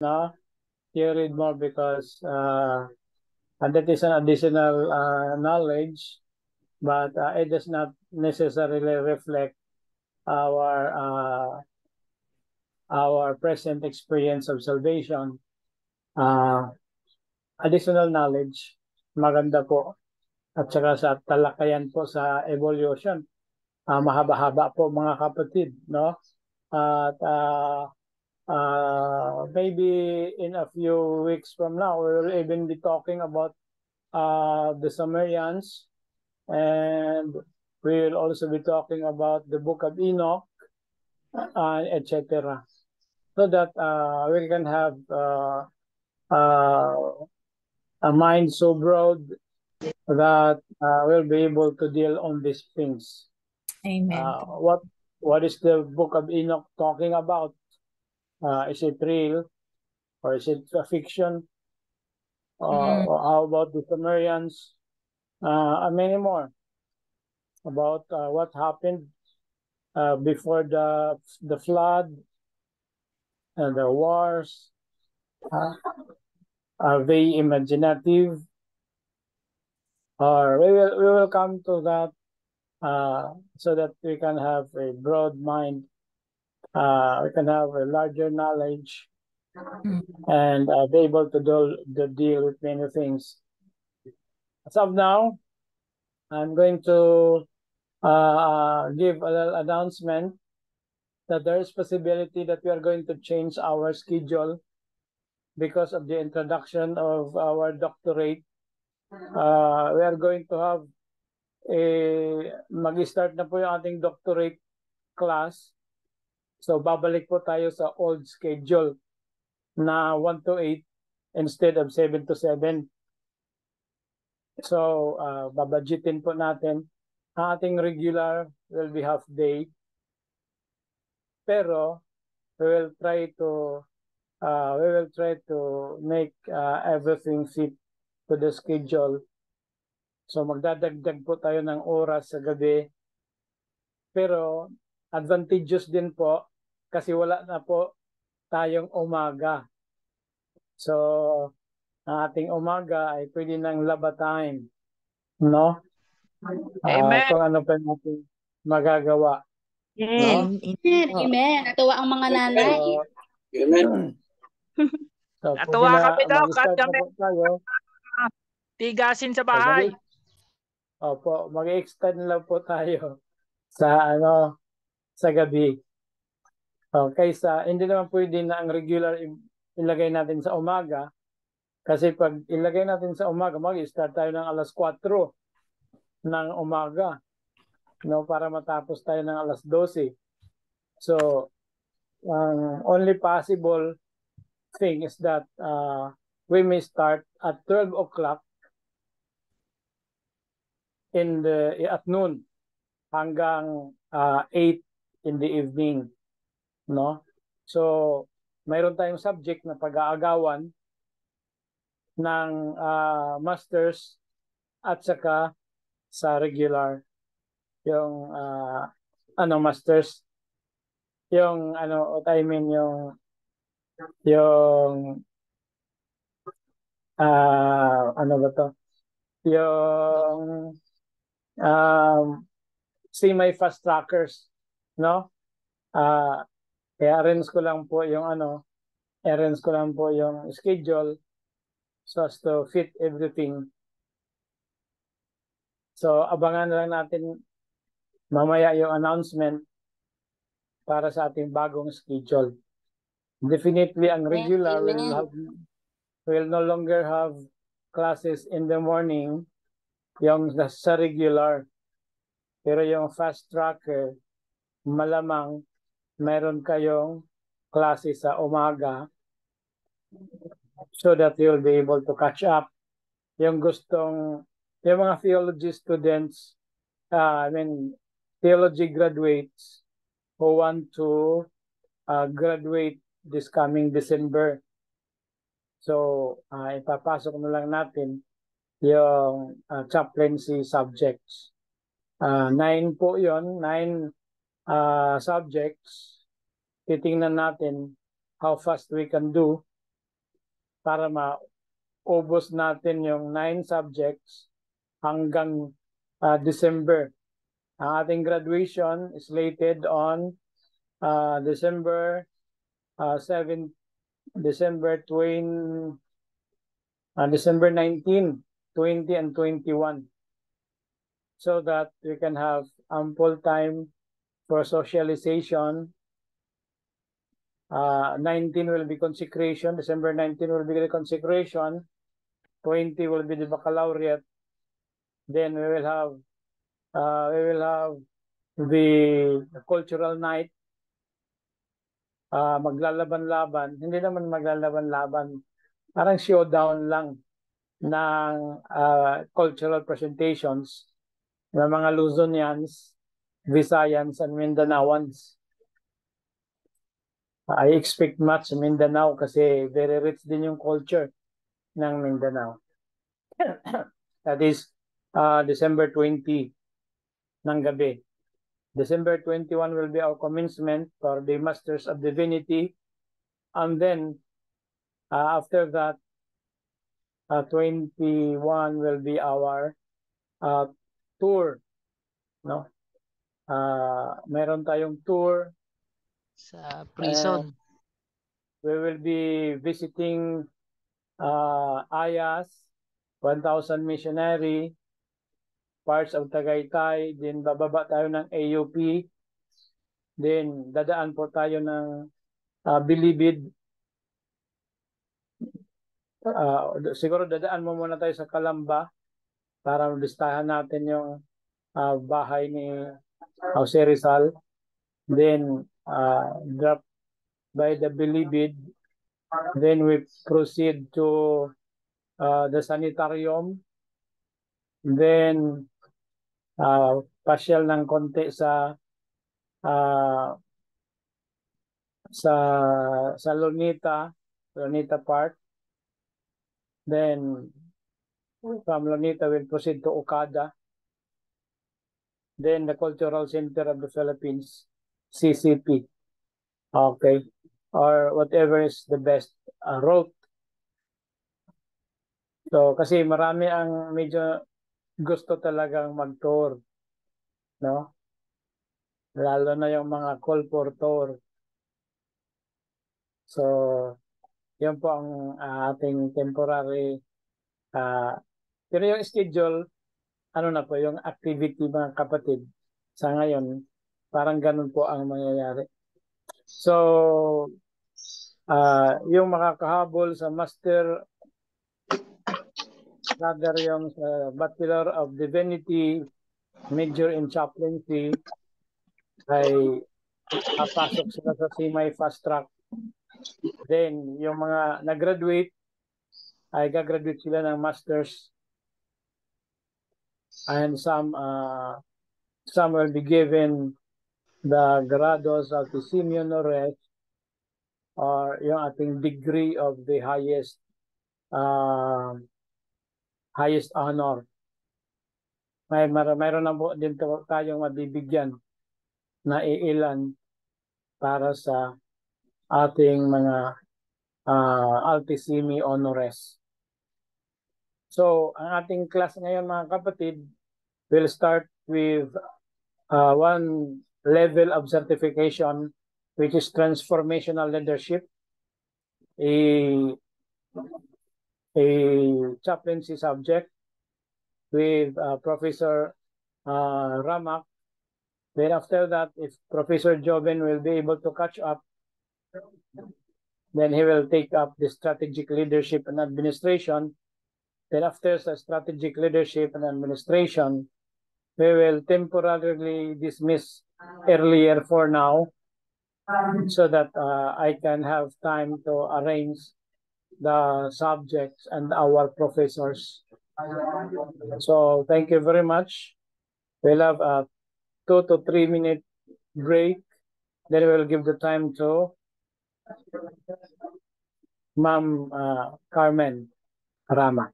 no? You read more because and that is an additional knowledge, but it does not necessarily reflect our present experience of salvation. Additional knowledge, maganda po. At saka sa talakayan po sa evolution, mahaba-haba po mga kapatid, no? At maybe in a few weeks from now, we will even be talking about the Sumerians, and we will also be talking about the Book of Enoch, etc. So that we can have a mind so broad that we'll be able to deal on these things. Amen. What is the Book of Enoch talking about? Is it real or is it a fiction? Or how about the Sumerians? And many more about what happened before the flood and the wars. Are they imaginative? Or we will come to that so that we can have a broad mind. We can have a larger knowledge and be able to deal with many things. As of now, I'm going to give a little announcement that there is possibility that we are going to change our schedule because of the introduction of our doctorate. We are going to have mag-start na po yung ating doctorate class. So babalik po tayo sa old schedule na 1 to 8 instead of 7 to 7. So babudgetin po natin. Ang ating regular will be half day. Pero we will try to make everything fit to the schedule. So magdadagdag po tayo ng oras sa gabi. Pero advantageous din po kasi wala na po tayong umaga. So ang ating umaga ay pwede ng laba time, no? Amen. Kung ano pa natin magagawa. No? Amen. Natuwa ang mga nanay. Amen. So, Natuwa kami daw. mag-start na po tayo. Tigasin sa bahay. Opo, mag-extend lang po tayo sa sa gabi. Okay, hindi naman pwede na ang regular ilagay natin sa umaga kasi pag ilagay natin sa umaga, mag-start tayo ng alas 4 ng umaga, no, para matapos tayo ng alas 12. So, only possible thing is that we may start at 12 o'clock at noon hanggang 8 in the evening, no? So mayroon tayong subject na pag-aagawan ng masters at saka sa regular yung masters, yung what I mean yung ano ba to, yung semi-fast trackers, no? I-arrange ko lang po yung schedule so as to fit everything. So abangan lang natin mamaya yung announcement para sa ating bagong schedule. Definitely ang regular will no longer have classes in the morning, yung sa regular. Pero yung fast tracker, malamang meron kayong klase sa umaga so that you'll be able to catch up. Yung mga theology students, theology graduates who want to graduate this coming December. So, ipapasok na lang natin yung chaplaincy subjects. 9 po yun, 9 subjects. Titingnan natin how fast we can do para maubos natin yung 9 subjects hanggang December. Ang ating graduation is slated on December 19, December 19, 20, and 21, so that we can have ample time for socialization. 19 will be consecration. December 19 will be the consecration. 20 will be the baccalaureate. Then we will have the cultural night. Maglalaban-laban. Hindi naman maglalaban-laban. Parang showdown lang ng cultural presentations ng mga Luzonians, Visayans, and Mindanaoans. I expect much Mindanao kasi very rich din yung culture ng Mindanao. That is December 20 ng gabi. December 21 will be our commencement for the Masters of Divinity. And then after that, 21 will be our tour. No? Meron tayong tour sa prison. We will be visiting Ayas, 1,000 missionary, parts of Tagaytay, then bababa tayo ng AUP, then dadaan po tayo ng Bilibid. Siguro dadaan mo muna tayo sa Calamba para listahan natin yung bahay ni Jose Rizal. Then drop by the Bilibid. Then we proceed to the sanitarium. Then pasyal ng konti sa Lunita Park. Then from Lunita we'll proceed to Okada. Then the Cultural Center of the Philippines, CCP. Okay. Or whatever is the best route. So, kasi marami ang medyo gusto talagang mag-tour. No? Lalo na yung mga call for tour. So, yun po ang ating temporary. Pero yung schedule, ano na po, yung activity mga kapatid, sa ngayon, parang ganun po ang mangyayari. So, yung makakahabol sa master, rather yung Bachelor of Divinity, major in chaplaincy, ay papasok sila sa semi-fast track. Then, yung mga nag-graduate, ay gagraduate sila ng masters. And some will be given the grados of the Simeonores, or yung ating degree of the highest honor. Mayroon na po din tayong mabibigyan na iilan para sa ating mga Altissimi Honores. So, ang ating class ngayon mga kapatid will start with one level of certification, which is transformational leadership, a chaplaincy subject with Professor Ramak. Then after that, if Professor Joven will be able to catch up, then he will take up the strategic leadership and administration. Then after the strategic leadership and administration, we will temporarily dismiss earlier for now, so that I can have time to arrange the subjects and our professors. So thank you very much. We'll have a 2 to 3 minute break. Then we'll give the time to Ma'am Carmen Rama.